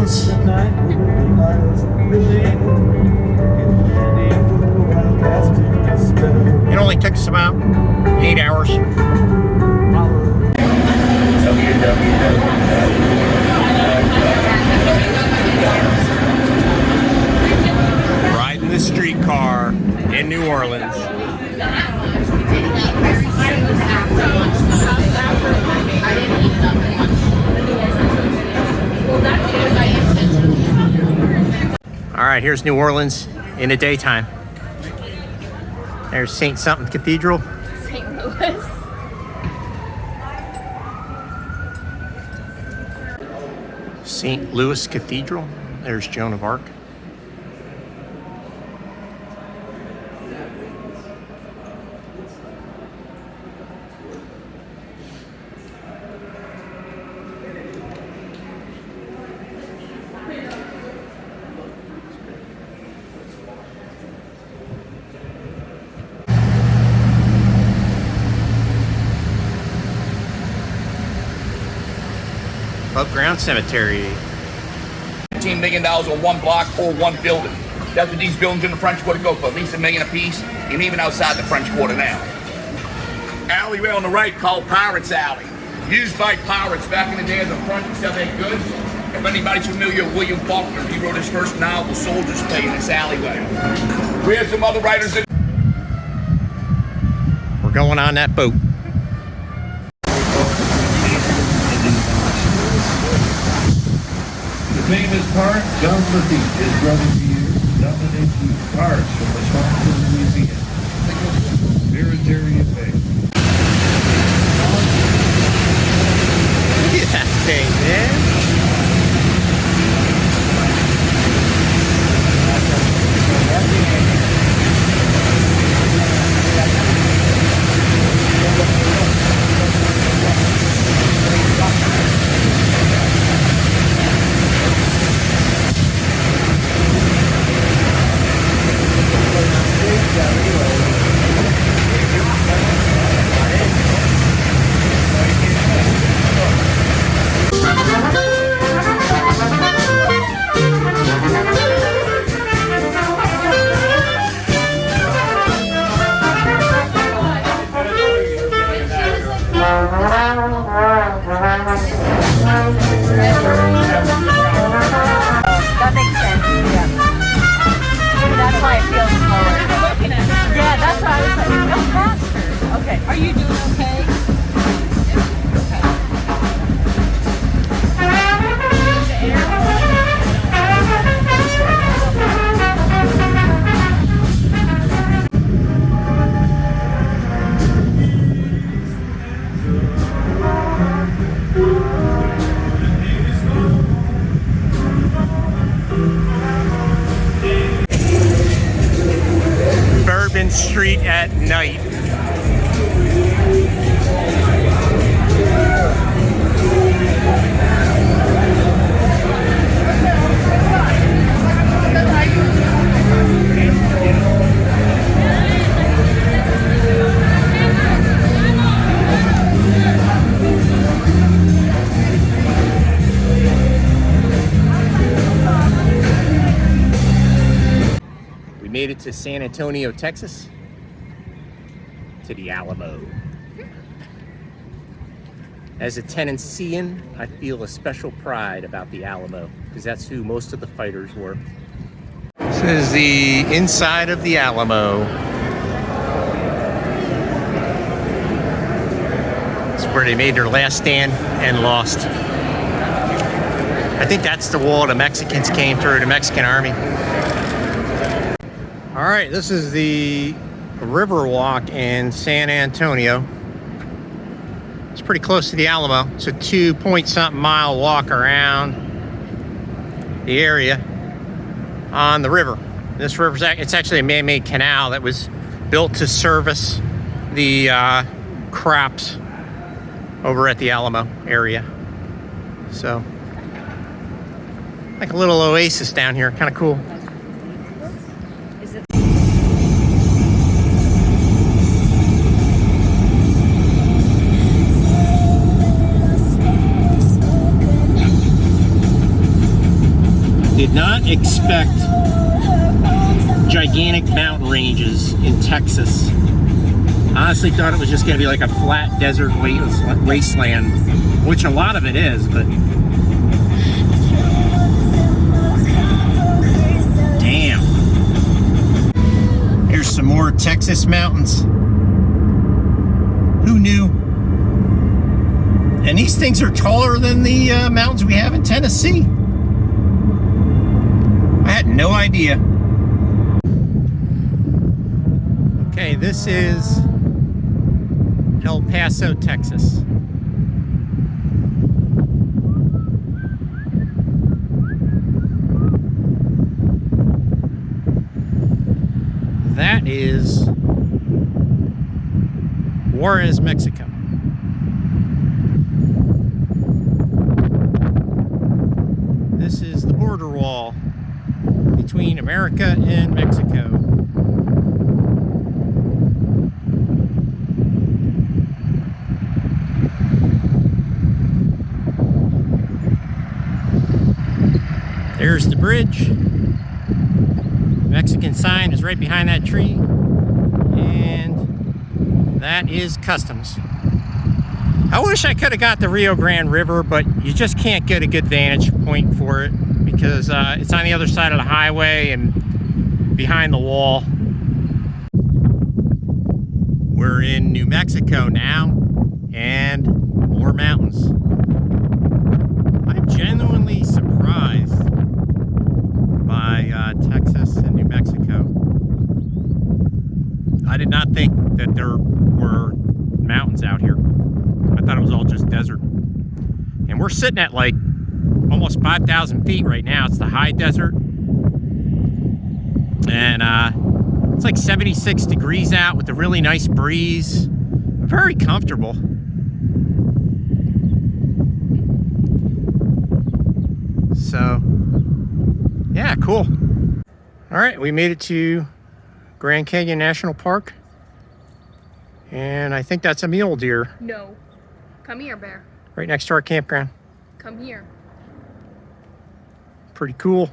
Orleans. It only took us about 8 hours. Riding the streetcar in New Orleans. All right, here's New Orleans in the daytime. There's St. Something Cathedral. St. Louis. St. Louis Cathedral. There's Joan of Arc. Above ground cemetery. $15 million on one block or one building. That's what these buildings in the French Quarter go for, at least $1 million apiece, and even outside the French Quarter now. Alleyway on the right called Pirates Alley. Used by pirates back in the day as a front to sell their goods. If anybody's familiar with William Faulkner, he wrote his first novel, Soldier's Play, in this alleyway. We have some other writers that... We're going on that boat. The famous park, John Lafitte is running for you. Nominated you parks from the Swampton, Louisiana. Veritarian Bay. Look at that thing, man. That makes sense, yeah. That's why it feels slower. Yeah, that's why I was like, go faster. Okay, are you doing okay? Bourbon Street at night. We made it to San Antonio, Texas, to the Alamo. As a Tennessean, I feel a special pride about the Alamo because that's who most of the fighters were. This is the inside of the Alamo. It's where they made their last stand and lost. I think that's the wall the Mexicans came through, the Mexican army. All right, this is the Riverwalk in San Antonio. It's pretty close to the Alamo. It's a 2-point-something mile walk around the area on the river. This river's it's actually a man-made canal that was built to service the crops over at the Alamo area. So, like a little oasis down here, kind of cool. did not expect gigantic mountain ranges in Texas. I honestly thought it was just going to be like a flat desert wasteland, which a lot of it is, but damn. Here's some more Texas mountains. Who knew? And these things are taller than the mountains we have in Tennessee. I had no idea. Okay, this is El Paso, Texas. That is Juarez, Mexico. This is the border wall between America and Mexico. There's the bridge. Mexican sign is right behind that tree. And that is customs. I wish I could have got the Rio Grande River, but you just can't get a good vantage point for it because it's on the other side of the highway and behind the wall. We're in New Mexico now, and more mountains. I'm genuinely surprised by Texas and New Mexico. I did not think that there were mountains out here. I thought it was all just desert. And we're sitting at like almost 5,000 feet right now. It's the high desert. And it's like 76 degrees out with a really nice breeze. Very comfortable. So, yeah, cool. All right, we made it to Grand Canyon National Park. And I think that's a mule deer. No. Come here, bear. Right next to our campground. Come here. Pretty cool.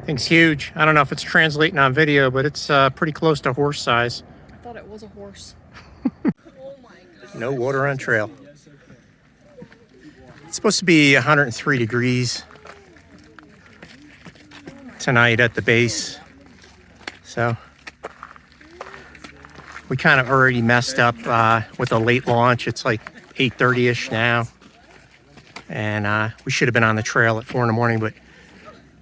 Thing's huge. I don't know if it's translating on video, but it's pretty close to horse size. I thought it was a horse. Oh my god. No water on trail. It's supposed to be 103 degrees tonight at the base. So we kind of already messed up with a late launch. It's like 8:30ish now. And we should have been on the trail at 4 in the morning, but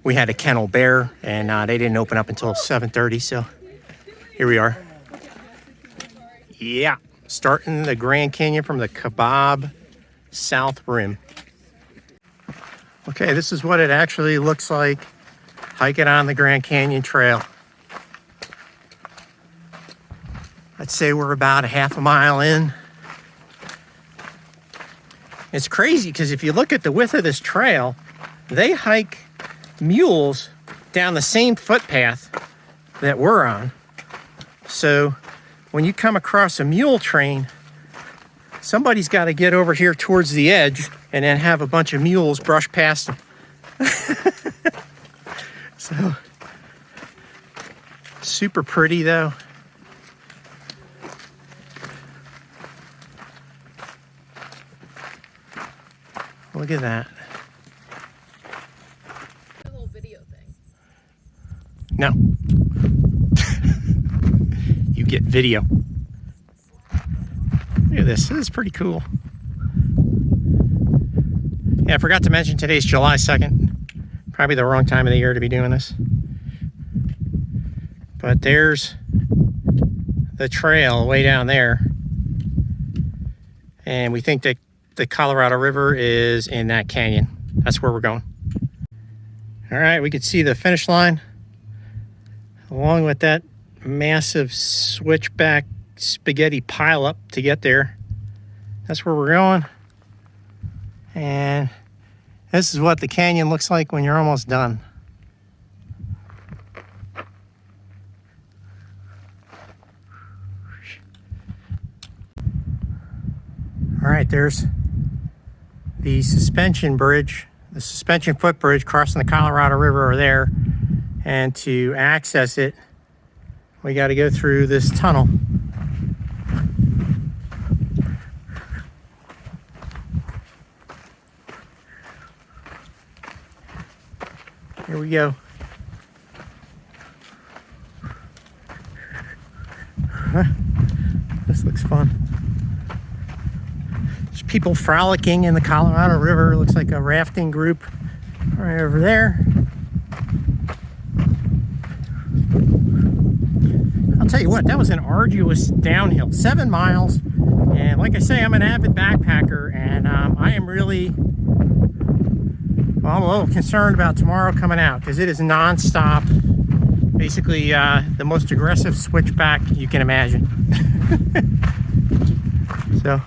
we had a kennel bear and they didn't open up until 7:30. So here we are. Yeah, starting the Grand Canyon from the Kaibab South Rim. Okay, this is what it actually looks like hiking on the Grand Canyon Trail. I'd say we're about a half a mile in. It's crazy because if you look at the width of this trail, they hike mules down the same footpath that we're on. So when you come across a mule train, somebody's got to get over here towards the edge and then have a bunch of mules brush past them. So, super pretty though. Look at that. A little video thing. No. You get video. Look at this. This is pretty cool. Yeah, I forgot to mention today's July 2nd. Probably the wrong time of the year to be doing this. But there's the trail way down there. And we think that the Colorado River is in that canyon. That's where we're going. All right, we can see the finish line along with that massive switchback spaghetti pileup to get there. That's where we're going. And this is what the canyon looks like when you're almost done. All right, there's the suspension bridge the suspension footbridge crossing the Colorado River are there. And to access it, we got to go through this tunnel. Here we go. This looks fun. There's people frolicking in the Colorado River. Looks like a rafting group right over there. I'll tell you what, that was an arduous downhill, 7 miles. And like I say, I'm an avid backpacker, and I am really, well, I'm a little concerned about tomorrow coming out because it is nonstop. Basically, the most aggressive switchback you can imagine. So,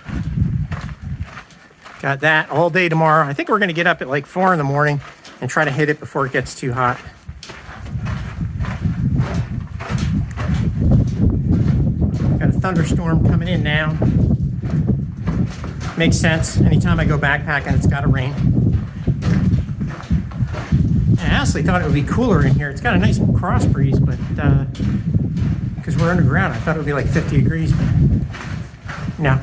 got that all day tomorrow. I think we're going to get up at like 4 in the morning and try to hit it before it gets too hot. Got a thunderstorm coming in now. Makes sense. Anytime I go backpacking, it's got to rain. I honestly thought it would be cooler in here. It's got a nice cross breeze, but because we're underground, I thought it would be like 50 degrees, but no.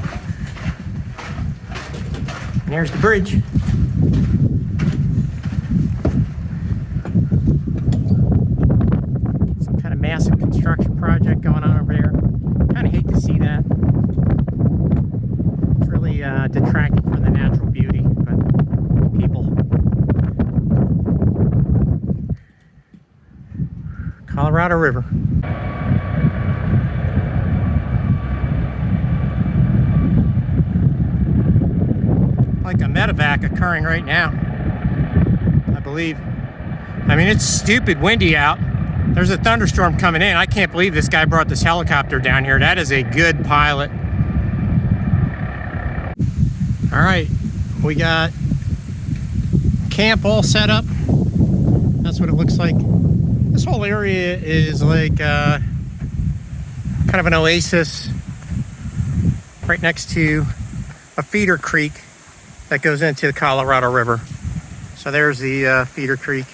And there's the bridge. Some kind of massive construction project going on over there. Kind of hate to see that. It's really detracting from the natural beauty, but people. Colorado River. Like a medevac occurring right now, I believe. I mean, it's stupid windy out. There's a thunderstorm coming in. I can't believe this guy brought this helicopter down here. That is a good pilot. All right, we got camp all set up. That's what it looks like. This whole area is like kind of an oasis right next to a feeder creek that goes into the Colorado River. So there's the feeder creek.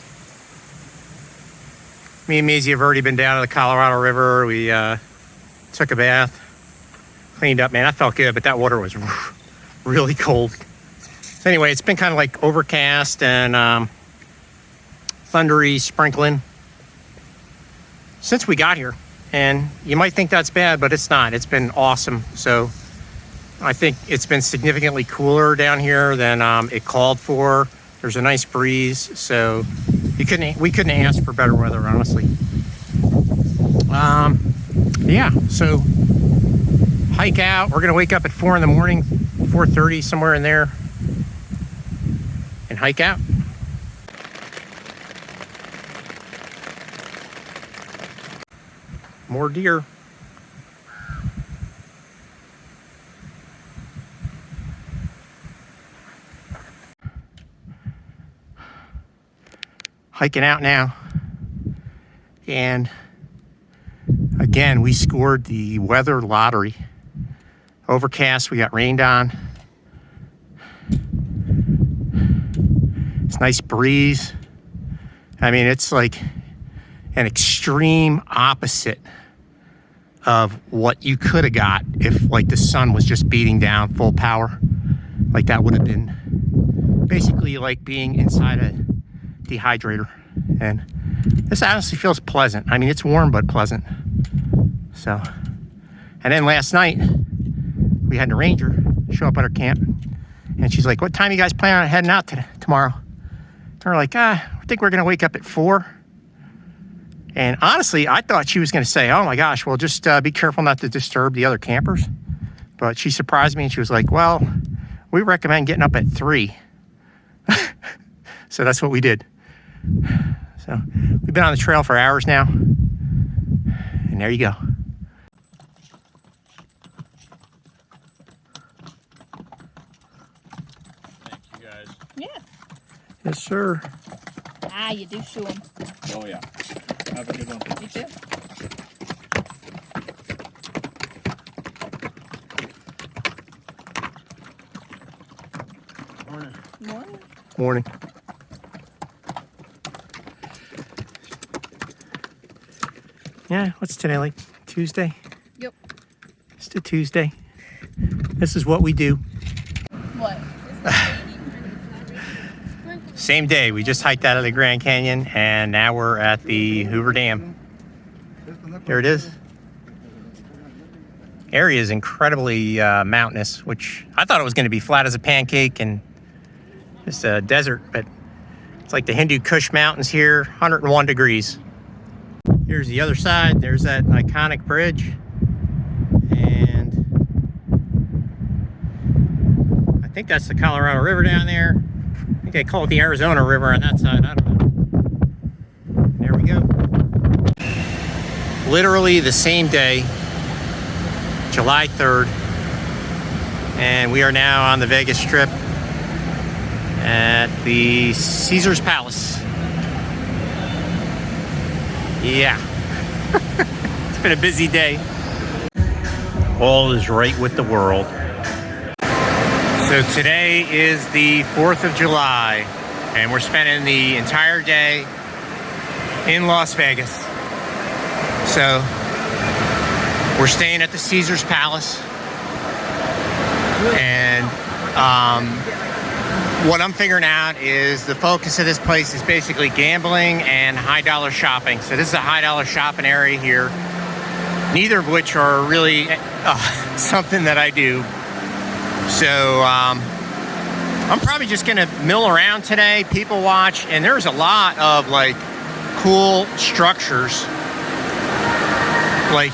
Me and Maisie have already been down to the Colorado River. We took a bath, cleaned up. Man, I felt good, but that water was really cold. So anyway, it's been kind of like overcast and thundery, sprinkling since we got here. And you might think that's bad, but it's not. It's been awesome. So I think it's been significantly cooler down here than it called for. There's a nice breeze, so we couldn't ask for better weather, honestly. Yeah, so hike out. We're gonna wake up at 4 in the morning, 4:30, somewhere in there, and hike out. More deer. Hiking out now. And again, we scored the weather lottery. Overcast, we got rained on. It's nice breeze. I mean, it's like an extreme opposite of what you could have got if like the sun was just beating down full power. Like that would have been basically like being inside a dehydrator. And this honestly feels pleasant. I mean, it's warm but pleasant. So, and then last night we had the ranger show up at our camp, and she's like, "What time you guys plan on heading out tomorrow?" And we're like, I think we're gonna wake up at 4. And honestly, I thought she was going to say, "Oh my gosh, well, just be careful not to disturb the other campers." But she surprised me and she was like, "Well, we recommend getting up at 3. So that's what we did. So we've been on the trail for hours now. And there you go. Thank you guys. Yeah. Yes, sir. Ah, you do show them. Oh yeah. Have a good one. You too. Morning. Morning. Morning. Yeah, what's today, like Tuesday? Yep. Just a Tuesday. This is what we do. What? Same day, we just hiked out of the Grand Canyon and now we're at the Hoover Dam. Here it is. Area is incredibly mountainous, which I thought it was going to be flat as a pancake and just a desert, but it's like the Hindu Kush Mountains here, 101 degrees. Here's the other side. There's that iconic bridge. And I think that's the Colorado River down there. I think they call it the Arizona River on that side. I don't know. There we go. Literally the same day, July 3rd. And we are now on the Vegas Strip at the Caesars Palace. Yeah. It's been a busy day. All is right with the world. So today is the 4th of July, and we're spending the entire day in Las Vegas. So we're staying at the Caesars Palace, and what I'm figuring out is the focus of this place is basically gambling and high dollar shopping. So this is a high dollar shopping area here, neither of which are really something that I do. So I'm probably just gonna mill around today, people watch, and there's a lot of like cool structures. Like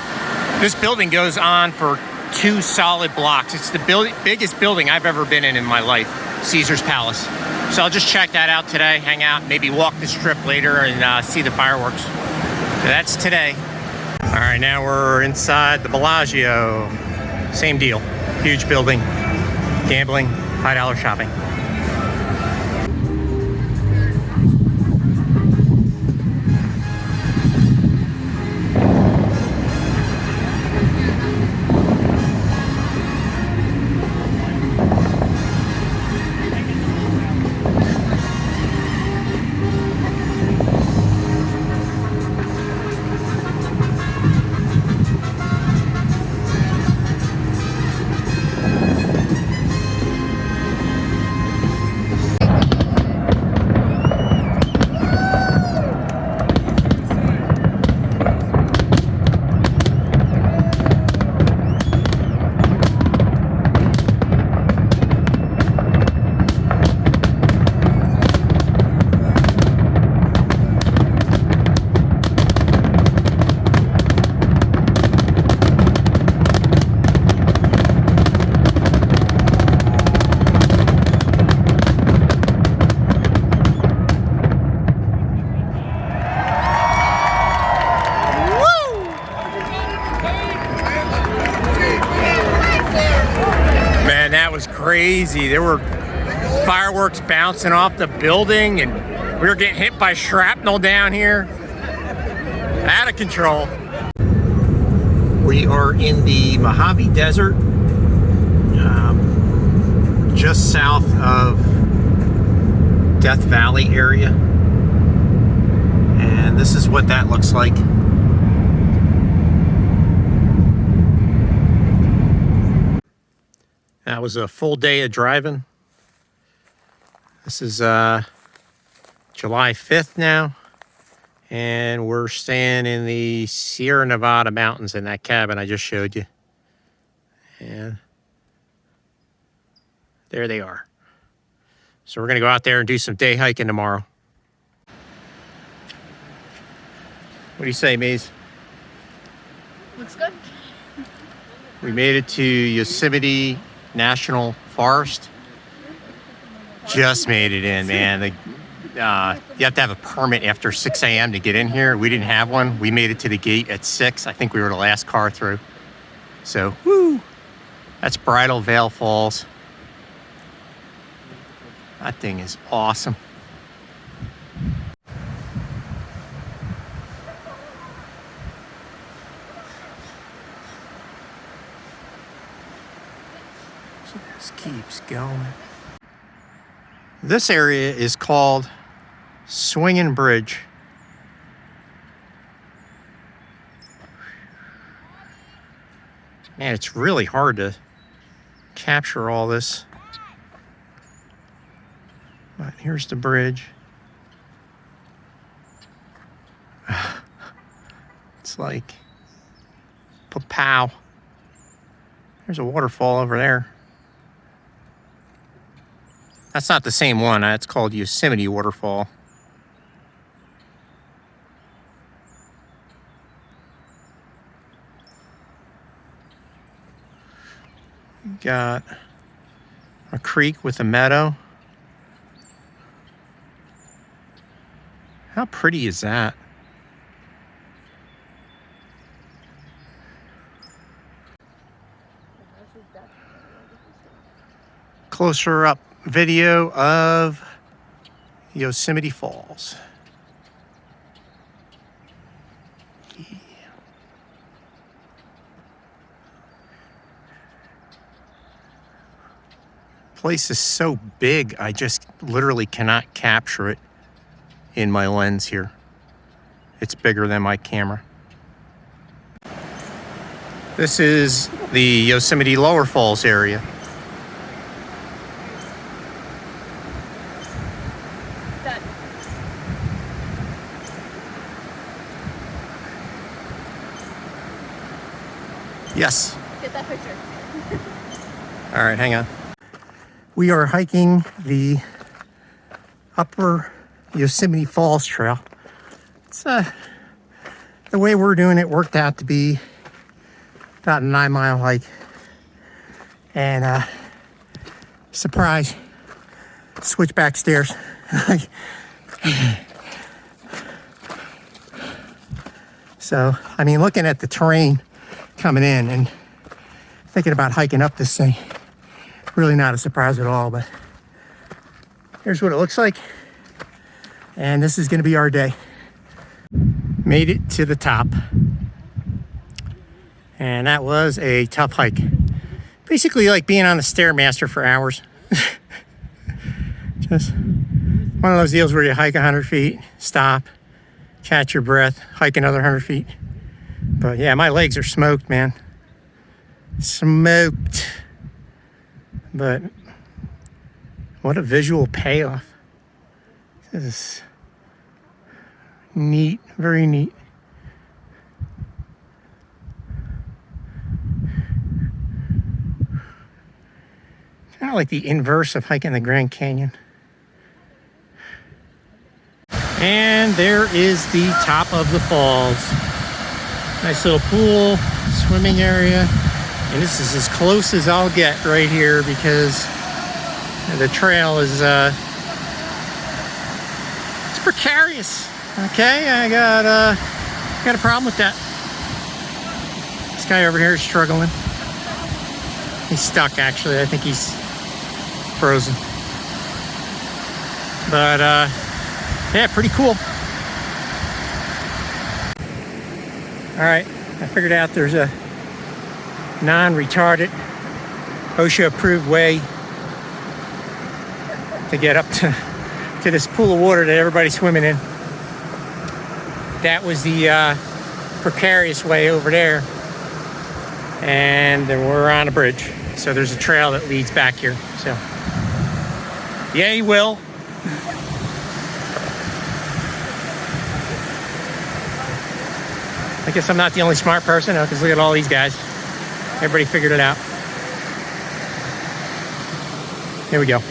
this building goes on for 2 solid blocks. It's the biggest building I've ever been in my life, Caesars Palace. So I'll just check that out today, hang out, maybe walk the strip later and see the fireworks. So that's today. All right, now we're inside the Bellagio. Same deal, huge building, gambling, high dollar shopping. Crazy. There were fireworks bouncing off the building and we were getting hit by shrapnel down here. Out of control. We are in the Mojave Desert, just south of Death Valley area. And this is what that looks like. That was a full day of driving. This is July 5th now, and we're staying in the Sierra Nevada mountains in that cabin I just showed you. And there they are. So we're gonna go out there and do some day hiking tomorrow. What do you say, Maze? Looks good. We made it to Yosemite National Forest. Just made it in, man. You have to have a permit after 6 a.m. to get in here. We didn't have one. We made it to the gate at 6. I think we were the last car through. So, woo! That's Bridal Veil Falls. That thing is awesome. Just keeps going. This area is called Swinging Bridge. Man, it's really hard to capture all this. But here's the bridge. It's like pow. There's a waterfall over there. That's not the same one. It's called Yosemite Waterfall. Got a creek with a meadow. How pretty is that? Closer up video of Yosemite Falls. Place is so big, I just literally cannot capture it in my lens here. It's bigger than my camera. This is the Yosemite Lower Falls area. Done. Yes. Get that picture. All right, hang on. We are hiking the Upper Yosemite Falls Trail. It's the way we're doing it worked out to be about a 9-mile hike. And surprise, switchback stairs. So, I mean, looking at the terrain coming in and thinking about hiking up this thing, really not a surprise at all, but here's what it looks like. And this is going to be our day. Made it to the top. And that was a tough hike. Basically like being on the Stairmaster for hours. Just one of those deals where you hike 100 feet, stop, catch your breath, hike another 100 feet. But yeah, my legs are smoked, man. Smoked. But what a visual payoff. This is neat, very neat. Kind of like the inverse of hiking the Grand Canyon. And there is the top of the falls. Nice little pool, swimming area. And this is as close as I'll get right here because the trail is it's precarious. Okay, I got a problem with that. This guy over here is struggling. He's stuck, actually. I think he's frozen. But yeah, pretty cool. All right, I figured out there's a non-retarded OSHA approved way to get up to this pool of water that everybody's swimming in. That was the precarious way over there. And then we're on a bridge. So there's a trail that leads back here. So yay, Will. I guess I'm not the only smart person, because look at all these guys. Everybody figured it out. Here we go.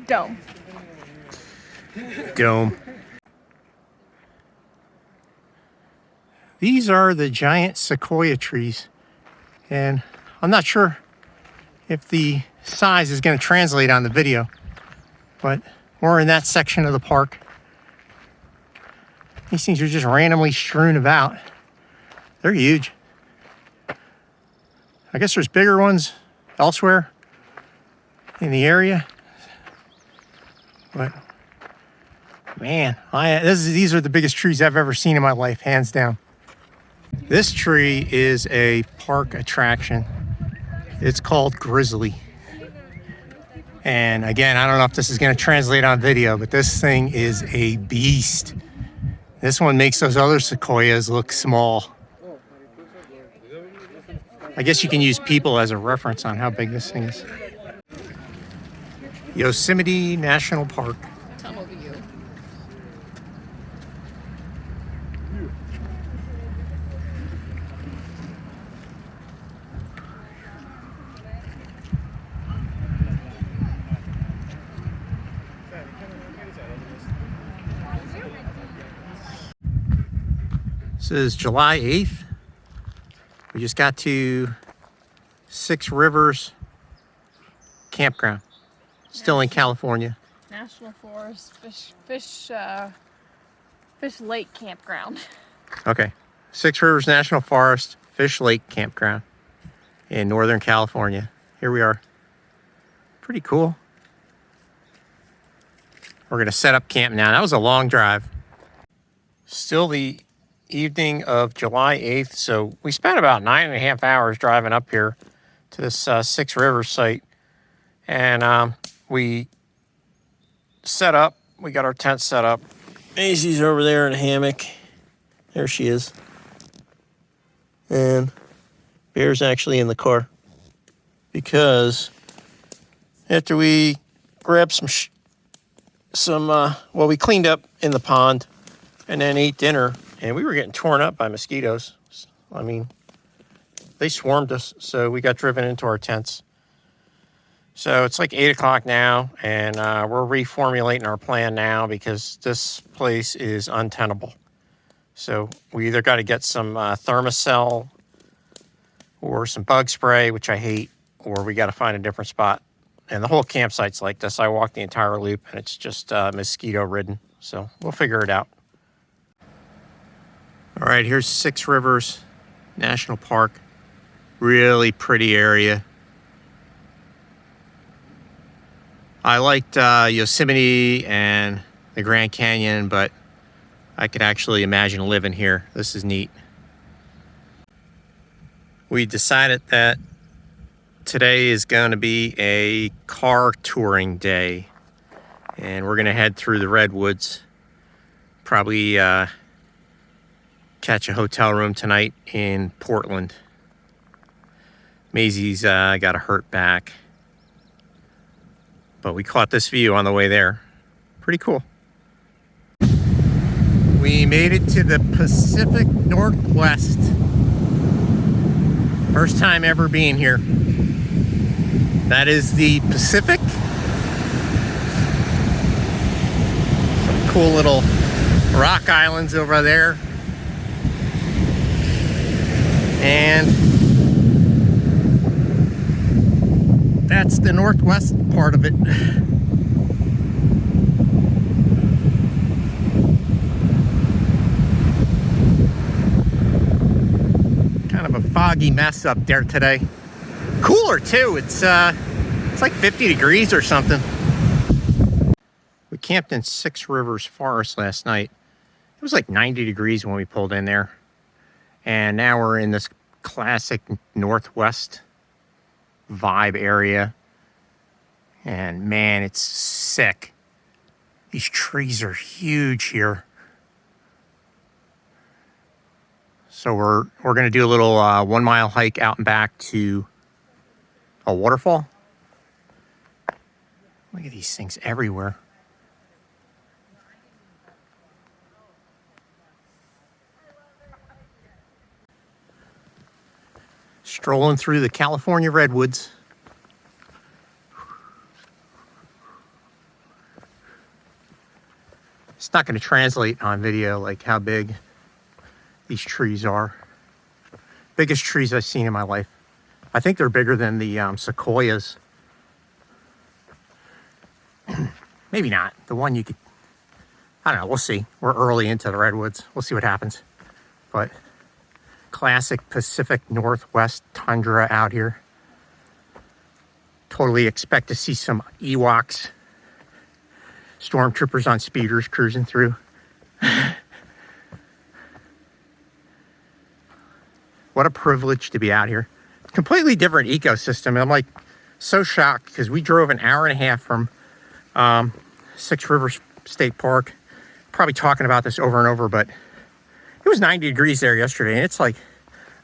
Dome. Dome. These are the giant sequoia trees. And I'm not sure if the size is going to translate on the video, but we're in that section of the park. These things are just randomly strewn about. They're huge. I guess there's bigger ones elsewhere in the area. But man, these are the biggest trees I've ever seen in my life, hands down. This tree is a park attraction. It's called Grizzly. And again, I don't know if this is going to translate on video, but this thing is a beast. This one makes those other sequoias look small. I guess you can use people as a reference on how big this thing is. Yosemite National Park. Tunnel view. This is July 8th. We just got to Six Rivers Campground. Still in California. National Forest Fish Lake Campground. Okay. Six Rivers National Forest, Fish Lake Campground in Northern California. Here we are. Pretty cool. We're going to set up camp now. That was a long drive. Still the evening of July 8th. So we spent about 9.5 hours driving up here to this Six Rivers site. And we set up. We got our tent set up. Maisie's over there in a hammock. There she is. And Bear's actually in the car. Because after we grabbed well, we cleaned up in the pond and then ate dinner. And we were getting torn up by mosquitoes. I mean, they swarmed us. So we got driven into our tents. So it's like 8 o'clock now, and we're reformulating our plan now because this place is untenable. So we either got to get some Thermacell or some bug spray, which I hate, or we got to find a different spot. And the whole campsite's like this. I walked the entire loop, and it's just mosquito ridden. So we'll figure it out. All right, here's Six Rivers National Park. Really pretty area. I liked Yosemite and the Grand Canyon, but I could actually imagine living here. This is neat. We decided that today is going to be a car touring day, and we're going to head through the Redwoods. Probably catch a hotel room tonight in Portland. Maisie's got a hurt back. But we caught this view on the way there. Pretty cool. We made it to the Pacific Northwest. First time ever being here. That is the Pacific. Some cool little rock islands over there. And that's the northwest part of it. Kind of a foggy mess up there today. Cooler too. It's like 50 degrees or something. We camped in Six Rivers Forest last night. It was like 90 degrees when we pulled in there. And now we're in this classic northwest vibe area, and man, it's sick. These trees are huge here. So we're going to do a little 1 mile hike out and back to a waterfall. Look at these things everywhere. Strolling through the California Redwoods. It's not going to translate on video like how big these trees are. Biggest trees I've seen in my life. I think they're bigger than the sequoias. Maybe not. The one you could, I don't know, we'll see. We're early into the redwoods. We'll see what happens. But Classic Pacific Northwest tundra out here. Totally expect to see some Ewoks, stormtroopers on speeders cruising through. What a privilege to be out here. Completely different ecosystem. And I'm like so shocked because we drove an hour and a half from Six Rivers State Park. Probably talking about this over and over, but it was 90 degrees there yesterday. And it's like,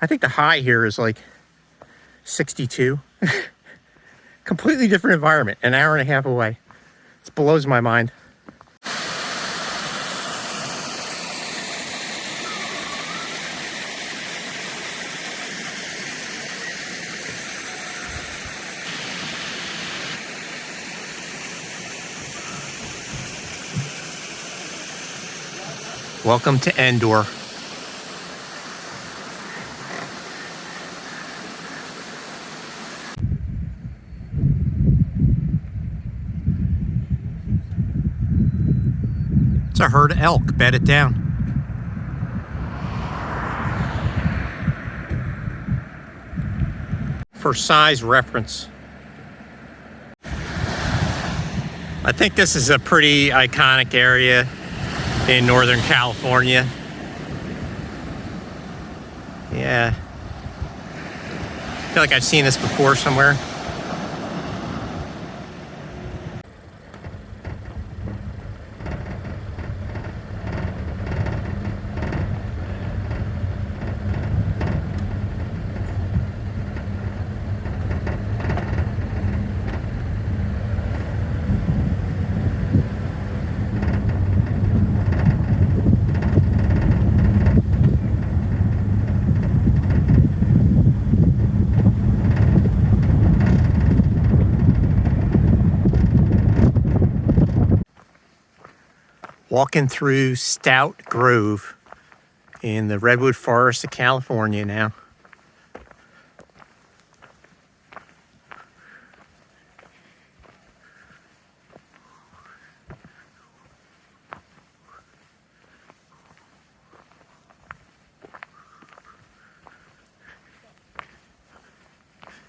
I think the high here is like 62. Completely different environment, an hour and a half away. It blows my mind. Welcome to Endor. It's a herd of elk, bedded down. For size reference, I think this is a pretty iconic area in Northern California. Yeah. I feel like I've seen this before somewhere. Walking through Stout Grove in the Redwood Forest of California now.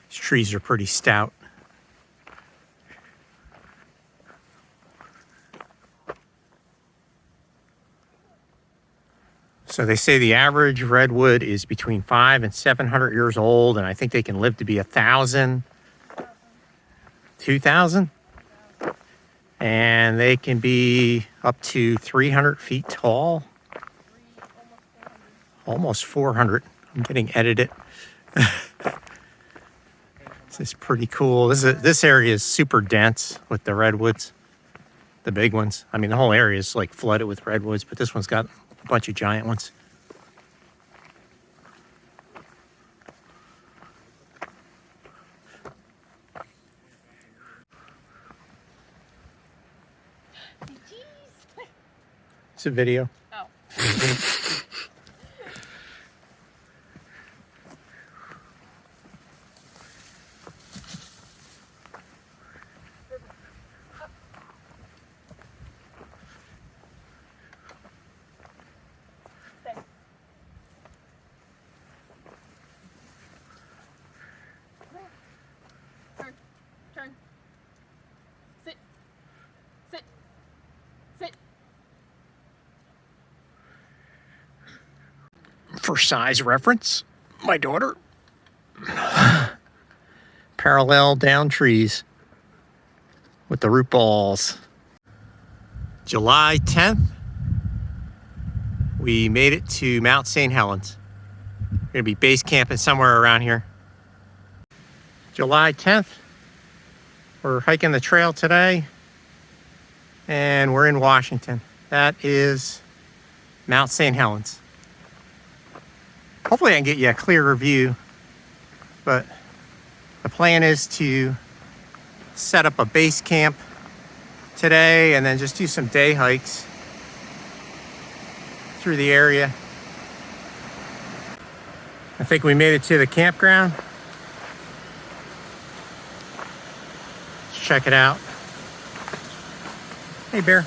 These trees are pretty stout. So they say the average redwood is between 500 and 700 years old, and I think they can live to be 1,000, 2,000, and they can be up to 300 feet tall, almost 400. I'm getting edited. This is pretty cool. This area is super dense with the redwoods, the big ones. I mean, the whole area is like flooded with redwoods, but this one's got a bunch of giant ones. It's a video. Oh. Turn. Sit. Sit. Sit. For size reference, my daughter. Parallel down trees with the root balls. July 10th, we made it to Mount St. Helens. We're gonna be base camping somewhere around here. July 10th, we're hiking the trail today, and we're in Washington. That is Mount St. Helens. Hopefully I can get you a clearer view, but the plan is to set up a base camp today and then just do some day hikes through the area. I think we made it to the campground. Let's check it out. Hey, bear.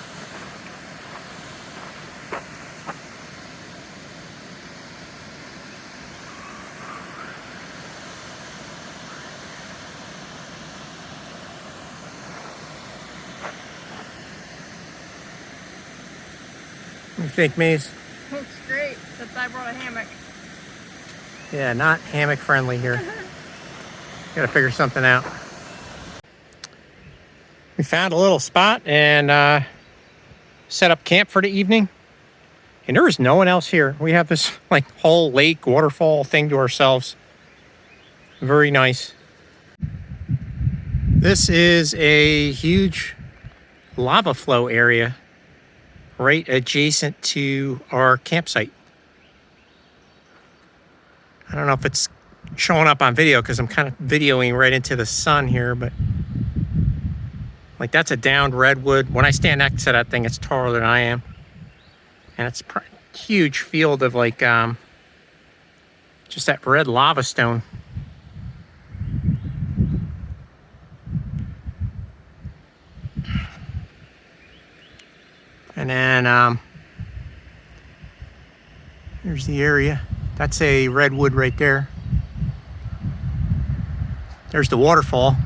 You think, Maze? Looks great, except I brought a hammock. Yeah, not hammock friendly here. Gotta figure something out. We found a little spot and set up camp for the evening. And there is no one else here. We have this like whole lake waterfall thing to ourselves. Very nice. This is a huge lava flow area right adjacent to our campsite. I don't know if it's showing up on video because I'm kind of videoing right into the sun here, but like that's a downed redwood. When I stand next to that thing, it's taller than I am. And it's a huge field of like just that red lava stone. And then here's the area. That's a redwood right there. There's the waterfall.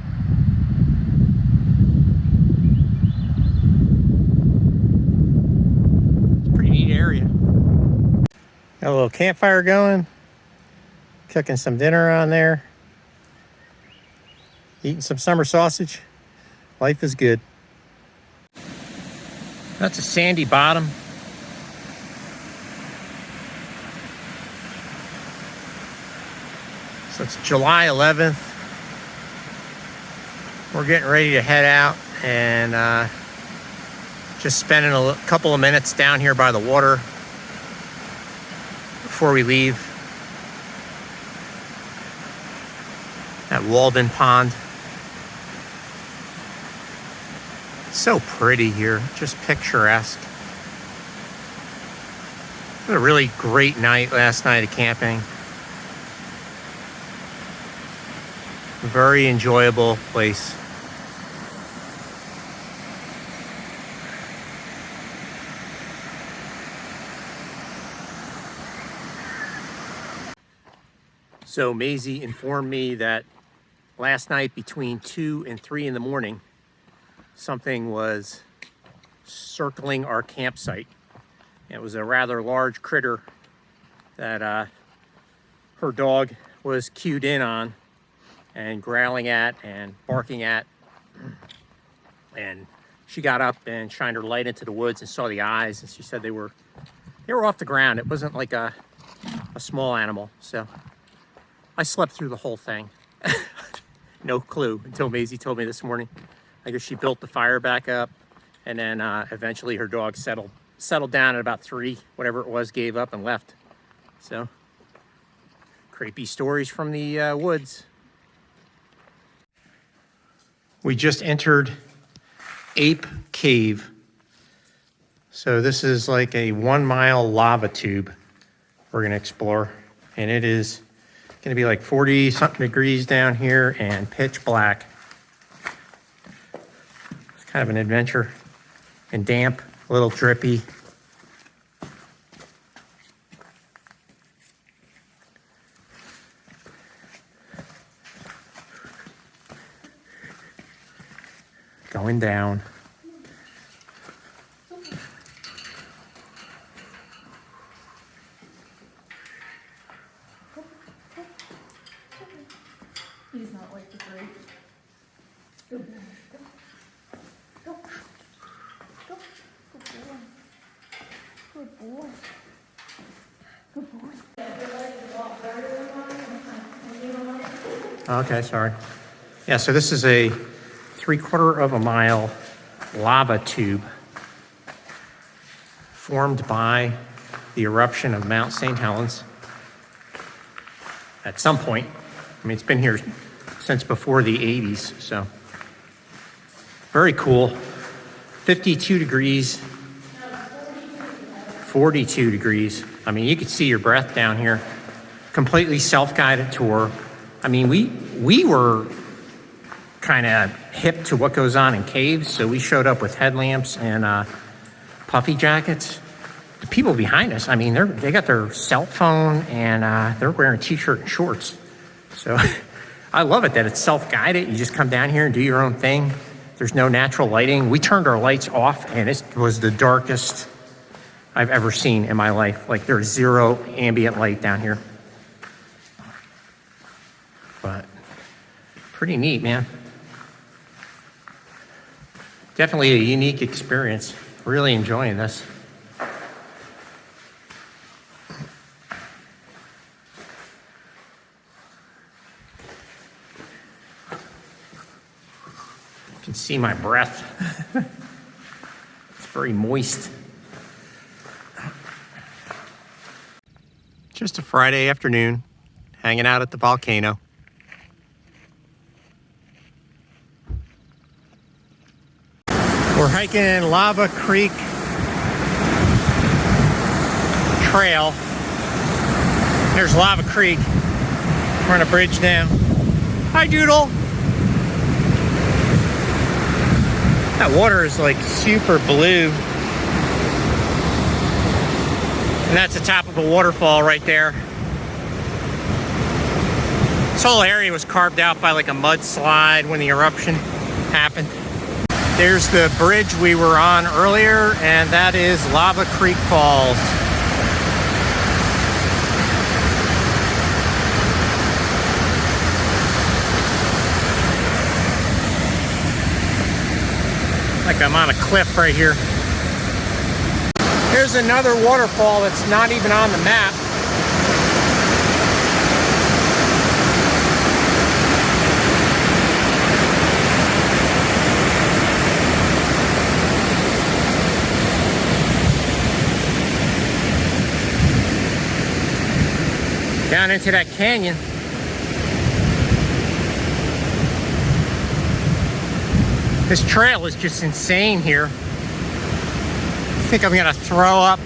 It's a pretty neat area. Got a little campfire going. Cooking some dinner on there. Eating some summer sausage. Life is good. That's a sandy bottom. So it's July 11th. We're getting ready to head out and just spending a couple of minutes down here by the water before we leave. At Walden Pond. So pretty here, just picturesque. It was a really great night last night of camping. Very enjoyable place. So Maisie informed me that last night between 2 and 3 in the morning, something was circling our campsite. It was a rather large critter that her dog was cued in on and growling at and barking at. And she got up and shined her light into the woods and saw the eyes, and she said they were off the ground. It wasn't like a small animal. So I slept through the whole thing. No clue until Maisie told me this morning. I guess she built the fire back up, and then eventually her dog settled down at about 3, whatever it was, gave up and left. So, creepy stories from the woods. We just entered Ape Cave. So this is like a 1-mile lava tube we're gonna explore, and it is gonna be like 40 something degrees down here and pitch black. Kind of an adventure, and damp, a little drippy. Going down. He's not like the great. Good boy. Go. Go. Good boy. Good boy. Good boy. Okay, sorry. Yeah, so this is a 3/4 of a mile lava tube formed by the eruption of Mount St. Helens at some point. I mean, it's been here since before the 80s, so very cool. 52 degrees, 42 degrees. I mean, you could see your breath down here. Completely self-guided tour. I mean, we were kind of hip to what goes on in caves, so we showed up with headlamps and puffy jackets. The people behind us, I mean, they got their cell phone and they're wearing t-shirt and shorts. So I love it that it's self-guided. You just come down here and do your own thing. There's no natural lighting. We turned our lights off, and it was the darkest I've ever seen in my life. Like, there's zero ambient light down here. But pretty neat, man. Definitely a unique experience. Really enjoying this. You can see my breath. It's very moist. Just a Friday afternoon, hanging out at the volcano. We're hiking Lava Creek Trail. There's Lava Creek. We're on a bridge now. Hi, Doodle. That water is like super blue. And that's the top of a waterfall right there. This whole area was carved out by like a mudslide when the eruption happened. There's the bridge we were on earlier, and that is Lava Creek Falls. Like I'm on a cliff right here. Here's another waterfall that's not even on the map. Down into that canyon. This trail is just insane here. I think I'm gonna throw up.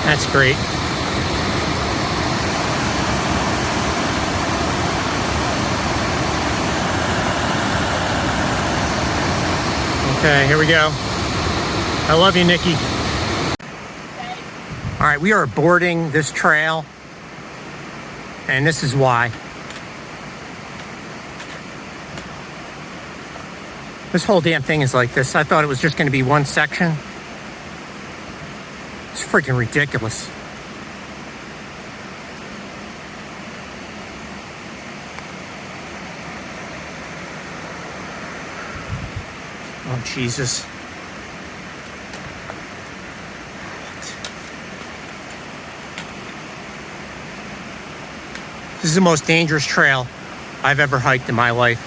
That's great. Okay, here we go. I love you, Nikki. All right, we are boarding this trail, and this is why. This whole damn thing is like this. I thought it was just going to be one section. It's freaking ridiculous. Oh, Jesus. This is the most dangerous trail I've ever hiked in my life.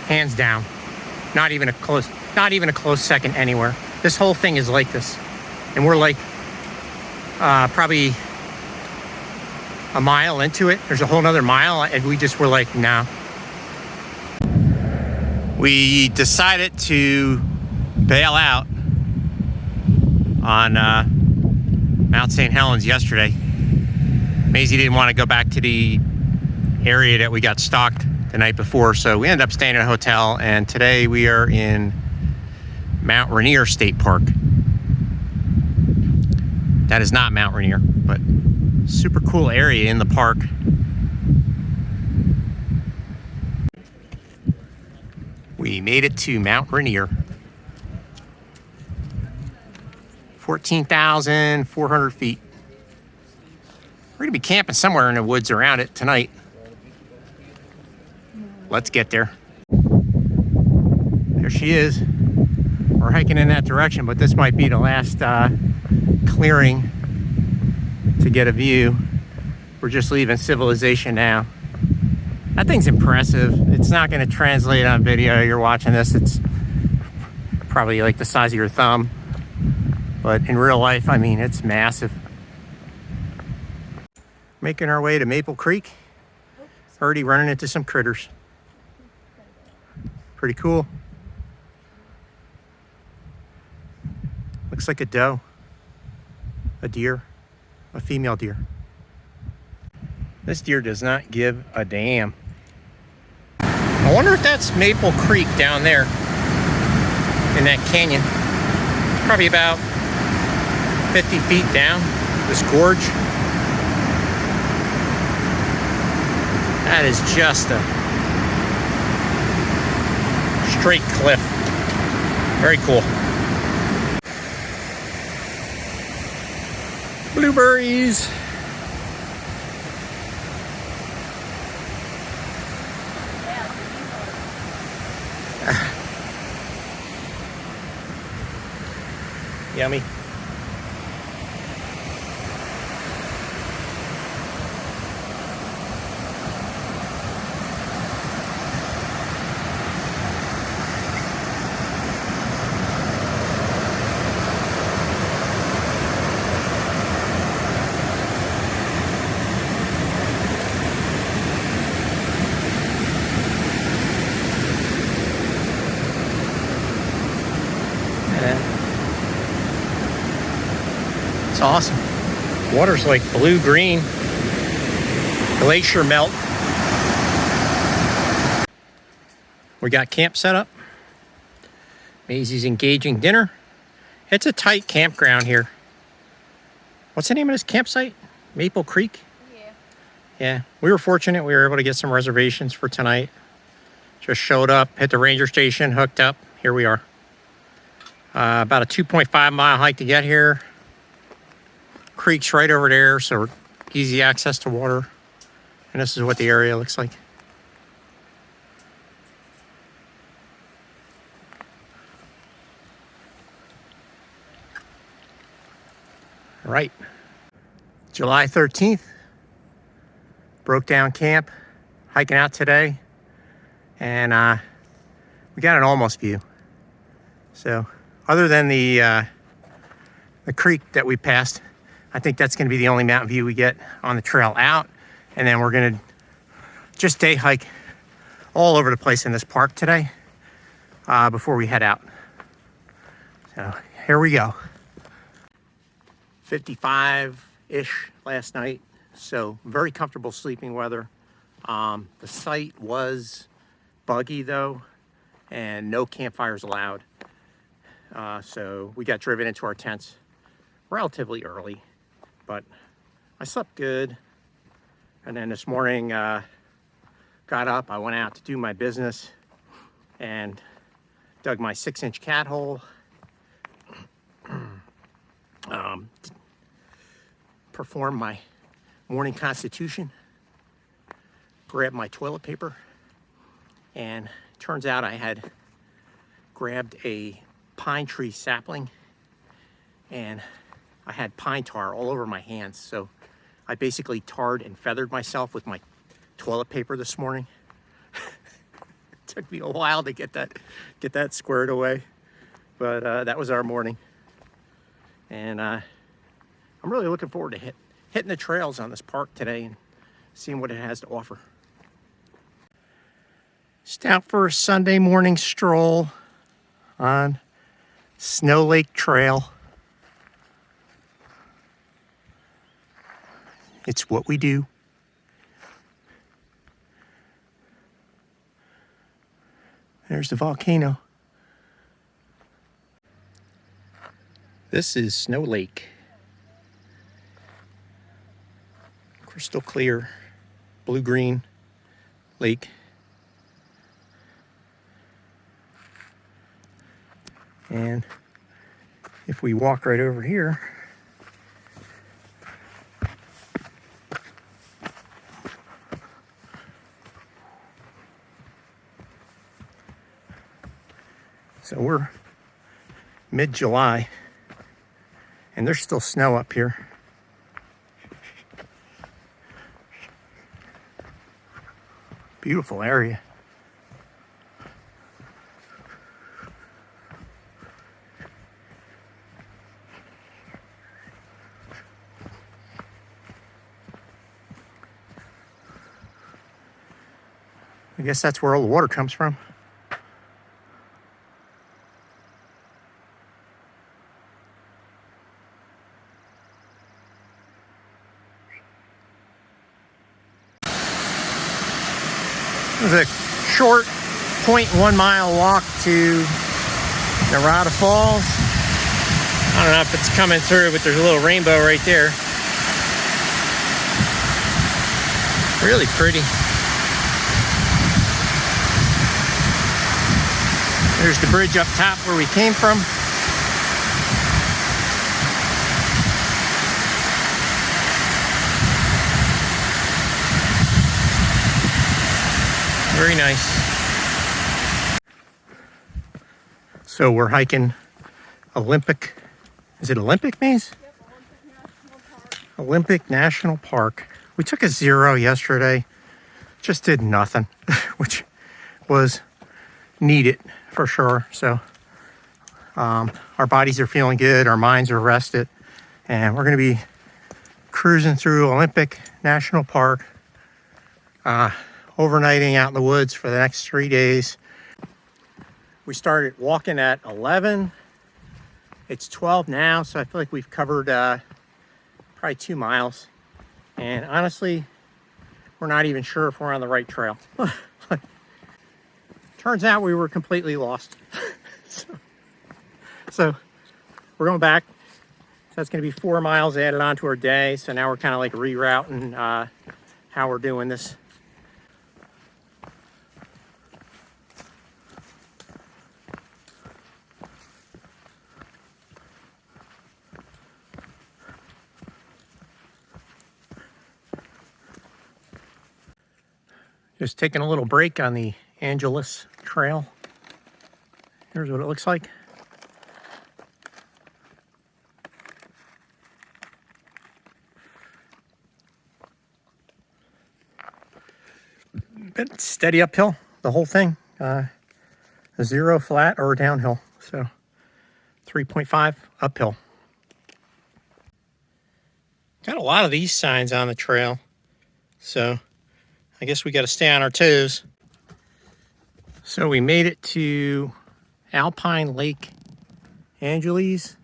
Hands down. Not even a close second anywhere. This whole thing is like this. And we're like probably a mile into it. There's a whole nother mile, and we just were like, no. We decided to bail out on Mount St. Helens yesterday. Maisie didn't want to go back to the area that we got stalked the night before, so we ended up staying in a hotel, and today we are in Mount Rainier State Park. That is not Mount Rainier, but super cool area in the park. We made it to Mount Rainier. 14,400 feet. We're gonna be camping somewhere in the woods around it tonight. Let's get there. There she is. We're hiking in that direction, but this might be the last clearing to get a view. We're just leaving civilization now. That thing's impressive. It's not going to translate on video. You're watching this, it's probably like the size of your thumb. But in real life, I mean, it's massive. Making our way to Maple Creek. Already running into some critters. Pretty cool. Looks like a doe, a deer, a female deer. This deer does not give a damn. I wonder if that's Maple Creek down there in that canyon. Probably about 50 feet down this gorge. That is just a straight cliff. Very cool. Blueberries. Yummy. It's awesome. Water's like blue-green. Glacier melt. We got camp set up. Maisie's engaging dinner. It's a tight campground here. What's the name of this campsite? Maple Creek? Yeah. Yeah, we were fortunate. We were able to get some reservations for tonight. Just showed up, hit the ranger station, hooked up. Here we are. About a 2.5 mile hike to get here. Creek's right over there, so easy access to water. And this is what the area looks like. All right. July 13th. Broke down camp. Hiking out today. And we got an almost view. So other than the creek that we passed, I think that's going to be the only mountain view we get on the trail out. And then we're going to just day hike all over the place in this park today before we head out. So here we go. 55-ish last night. So very comfortable sleeping weather. The site was buggy though, and no campfires allowed. So we got driven into our tents relatively early. But I slept good. And then this morning, got up, I went out to do my business and dug my 6-inch cat hole. Performed my morning constitution. Grabbed my toilet paper. And turns out I had grabbed a pine tree sapling and I had pine tar all over my hands, so I basically tarred and feathered myself with my toilet paper this morning. It took me a while to get that squared away, but that was our morning. And I'm really looking forward to hitting the trails on this park today and seeing what it has to offer. Just out for a Sunday morning stroll on Snow Lake Trail. It's what we do. There's the volcano. This is Snow Lake. Crystal clear, blue-green lake. And if we walk right over here, So we're mid-July, and there's still snow up here. Beautiful area. I guess that's where all the water comes from. It was a short 0.1 mile walk to Narada Falls. I don't know if it's coming through, but there's a little rainbow right there. Really pretty. There's the bridge up top where we came from. Very nice. So we're hiking Olympic. Is it Olympic, Maze? Yep, Olympic National Park. We took a 0 yesterday. Just did nothing, which was needed for sure. So our bodies are feeling good. Our minds are rested. And we're going to be cruising through Olympic National Park. Overnighting out in the woods for the next 3 days. We started walking at 11. It's 12 now, so I feel like we've covered probably 2 miles. And honestly, we're not even sure if we're on the right trail. Turns out we were completely lost. so we're going back. So that's going to be 4 miles added onto our day. So now we're kind of like rerouting how we're doing this. Just taking a little break on the Angeles Trail. Here's what it looks like. Bit steady uphill, the whole thing. A 0 flat or downhill. So 3.5 uphill. Got a lot of these signs on the trail. So I guess we got to stay on our toes. So we made it to Alpine Lake Angeles.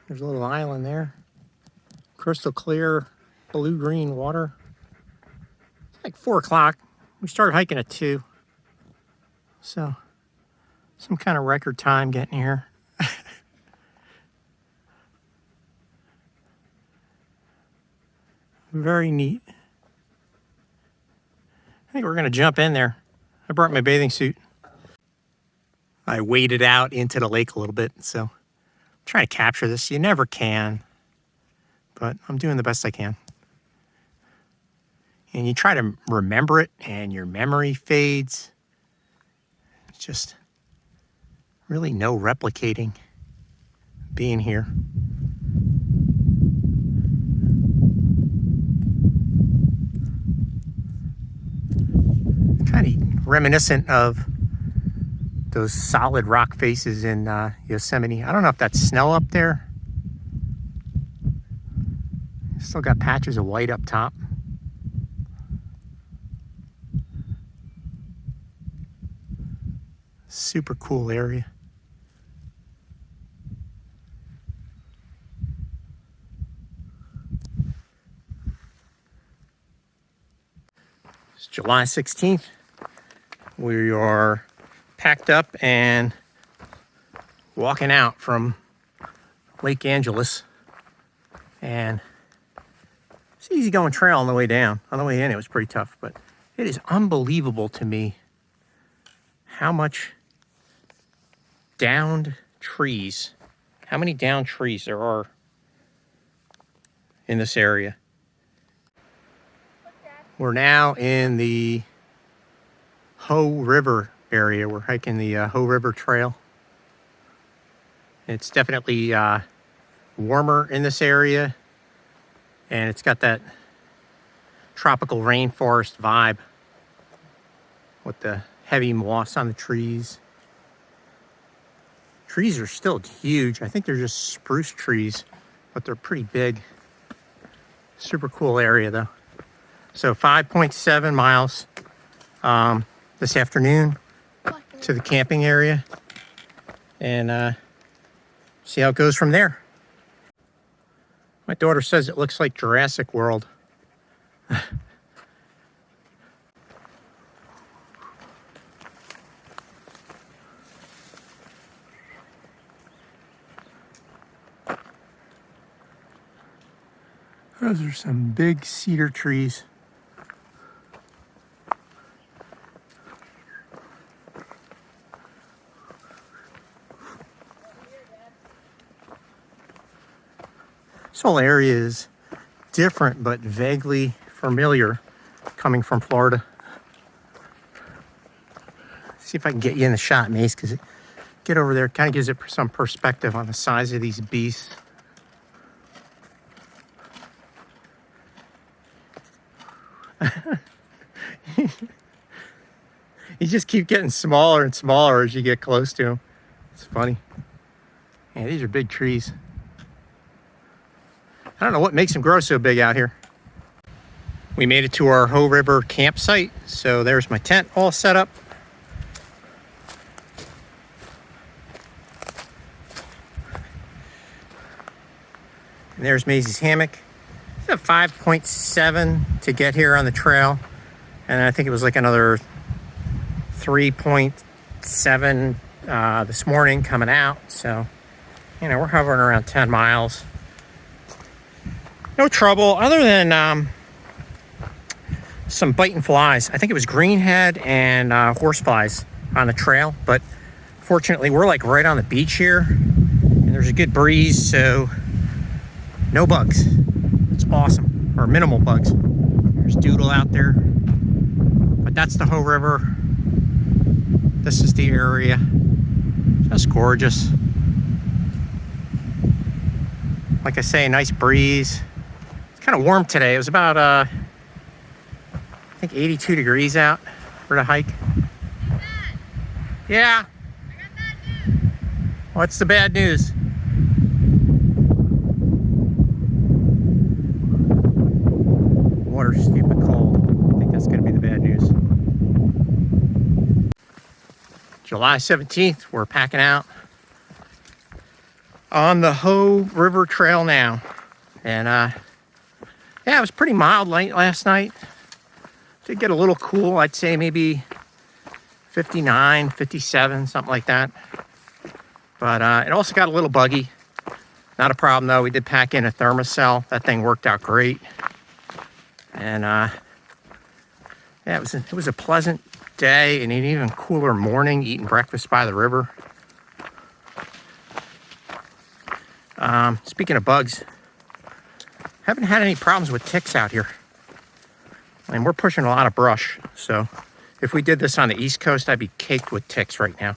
There's a little island there. Crystal clear, blue-green water. It's like 4 o'clock. We started hiking at 2. So some kind of record time getting here. Very neat. I think we're going to jump in there. I brought my bathing suit. I waded out into the lake a little bit, so I'm trying to capture this. You never can, but I'm doing the best I can. And you try to remember it, and your memory fades. It's just really no replicating being here. Kind of reminiscent of those solid rock faces in Yosemite. I don't know if that's snow up there. Still got patches of white up top. Super cool area. It's July 16th. We are packed up and walking out from Lake Angeles. And it's an easy going trail on the way down. On the way in, it was pretty tough, but it is unbelievable to me how much downed trees, how many downed trees there are in this area. We're now in the Hoh River area. We're hiking the Hoh River Trail. It's definitely warmer in this area, and it's got that tropical rainforest vibe with the heavy moss on the trees. Trees are still huge. I think they're just spruce trees, but they're pretty big. Super cool area though. So 5.7 miles this afternoon to the camping area, and see how it goes from there. My daughter says it looks like Jurassic World. Those are some big cedar trees. This whole area is different but vaguely familiar coming from Florida. See if I can get you in the shot, Mace, because get over there, kind of gives it some perspective on the size of these beasts. You just keep getting smaller and smaller as you get close to them. It's funny. Yeah, these are big trees. I don't know what makes them grow so big out here. We made it to our Hoh River campsite, so there's my tent all set up. And there's Maisie's hammock. It's a 5.7 to get here on the trail, and I think it was like another 3.7 this morning coming out. So, you know, we're hovering around 10 miles. No trouble other than some biting flies. I think it was greenhead and horseflies on the trail, but fortunately we're like right on the beach here and there's a good breeze, so no bugs. It's awesome. Or minimal bugs. There's Doodle out there. But that's the Hoh River. This is the area. Just gorgeous. Like I say, nice breeze. It's kind of warm today. It was about, I think 82 degrees out for the hike. Yeah. What's the bad news? Water's stupid cold. I think that's going to be the bad news. July 17th, we're packing out on the Hoh River Trail now. And yeah, it was pretty mild late last night. Did get a little cool. I'd say maybe 59, 57, something like that. But it also got a little buggy. Not a problem though. We did pack in a thermocell. That thing worked out great. And yeah, it was a pleasant day and an even cooler morning eating breakfast by the river. Speaking of bugs, haven't had any problems with ticks out here. And we're pushing a lot of brush, so if we did this on the East Coast, I'd be caked with ticks right now.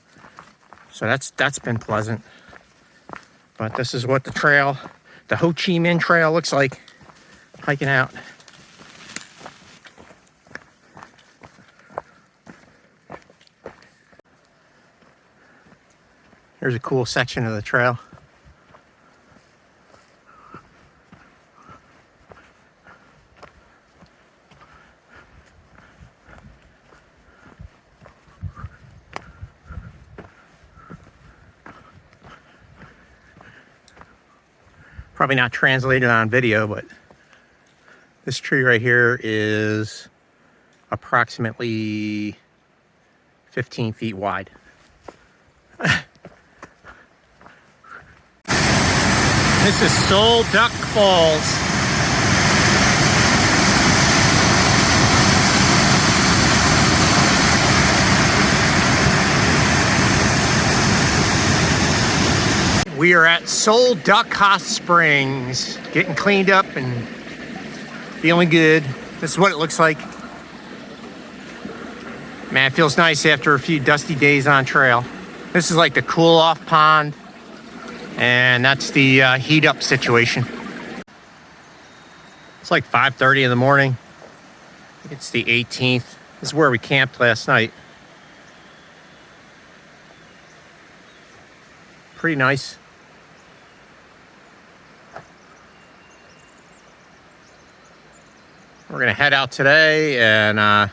So that's been pleasant. But this is what the trail, the Ho Chi Minh Trail looks like, hiking out. Here's a cool section of the trail. Probably not translated on video, but this tree right here is approximately 15 feet wide. This is Sol Duck Falls. We are at Sol Duck Hot Springs, getting cleaned up and feeling good. This is what it looks like. Man, it feels nice after a few dusty days on trail. This is like the cool off pond. And that's the heat up situation. It's like 5:30 in the morning. I think it's the 18th. This is where we camped last night. Pretty nice. We're gonna head out today and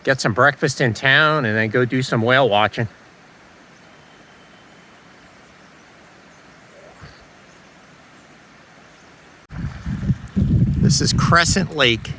get some breakfast in town and then go do some whale watching. This is Crescent Lake.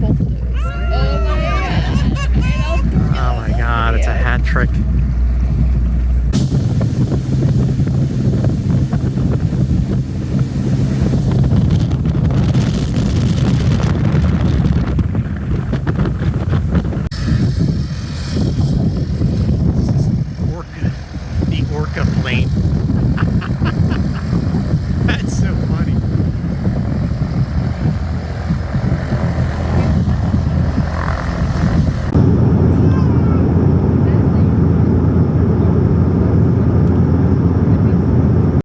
Both of those. Oh my god. Oh my God, it's a hat trick.